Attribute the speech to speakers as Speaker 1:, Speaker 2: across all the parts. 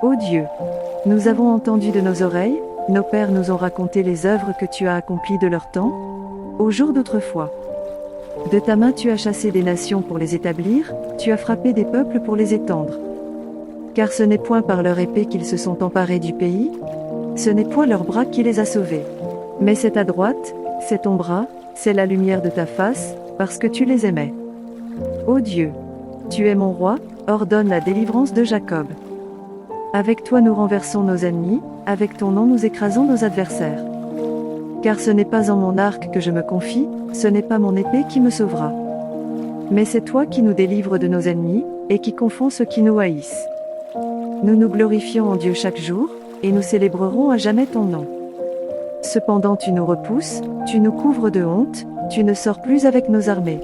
Speaker 1: Ô Dieu, nous avons entendu de nos oreilles, nos pères nous ont raconté les œuvres que tu as accomplies de leur temps, au jour d'autrefois. De ta main tu as chassé des nations pour les établir, tu as frappé des peuples pour les étendre. Car ce n'est point par leur épée qu'ils se sont emparés du pays, ce n'est point leur bras qui les a sauvés. Mais c'est ta droite, c'est ton bras, c'est la lumière de ta face, parce que tu les aimais. Ô Dieu, tu es mon roi, ordonne la délivrance de Jacob. Avec toi nous renversons nos ennemis, avec ton nom nous écrasons nos adversaires. Car ce n'est pas en mon arc que je me confie, ce n'est pas mon épée qui me sauvera. Mais c'est toi qui nous délivres de nos ennemis, et qui confonds ceux qui nous haïssent. Nous nous glorifions en Dieu chaque jour, et nous célébrerons à jamais ton nom. Cependant tu nous repousses, tu nous couvres de honte, tu ne sors plus avec nos armées.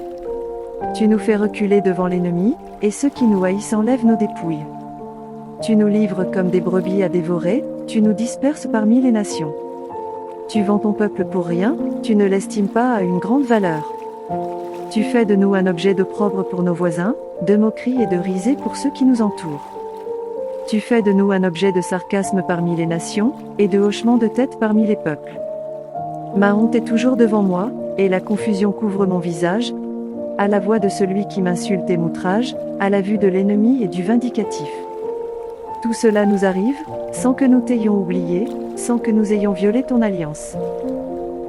Speaker 1: Tu nous fais reculer devant l'ennemi, et ceux qui nous haïssent enlèvent nos dépouilles. Tu nous livres comme des brebis à dévorer, tu nous disperses parmi les nations. Tu vends ton peuple pour rien, tu ne l'estimes pas à une grande valeur. Tu fais de nous un objet d'opprobre pour nos voisins, de moquerie et de risée pour ceux qui nous entourent. Tu fais de nous un objet de sarcasme parmi les nations, et de hochement de tête parmi les peuples. Ma honte est toujours devant moi, et la confusion couvre mon visage, à la voix de celui qui m'insulte et m'outrage, à la vue de l'ennemi et du vindicatif. Tout cela nous arrive, sans que nous t'ayons oublié, sans que nous ayons violé ton alliance.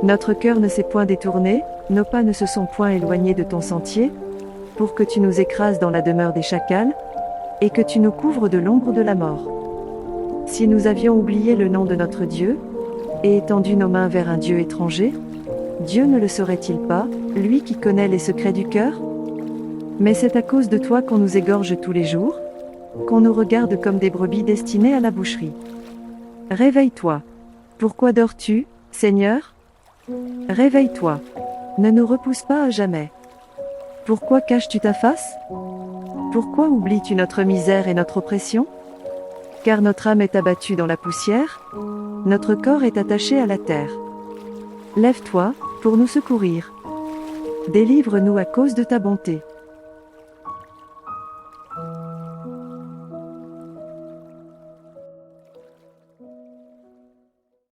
Speaker 1: Notre cœur ne s'est point détourné, nos pas ne se sont point éloignés de ton sentier, pour que tu nous écrases dans la demeure des chacals, et que tu nous couvres de l'ombre de la mort. Si nous avions oublié le nom de notre Dieu, et étendu nos mains vers un Dieu étranger, Dieu ne le saurait-il pas, lui qui connaît les secrets du cœur? Mais c'est à cause de toi qu'on nous égorge tous les jours, qu'on nous regarde comme des brebis destinées à la boucherie. Réveille-toi. Pourquoi dors-tu, Seigneur? Réveille-toi. Ne nous repousse pas à jamais. Pourquoi caches-tu ta face? Pourquoi oublies-tu notre misère et notre oppression? Car notre âme est abattue dans la poussière, notre corps est attaché à la terre. Lève-toi, pour nous secourir. Délivre-nous à cause de ta bonté.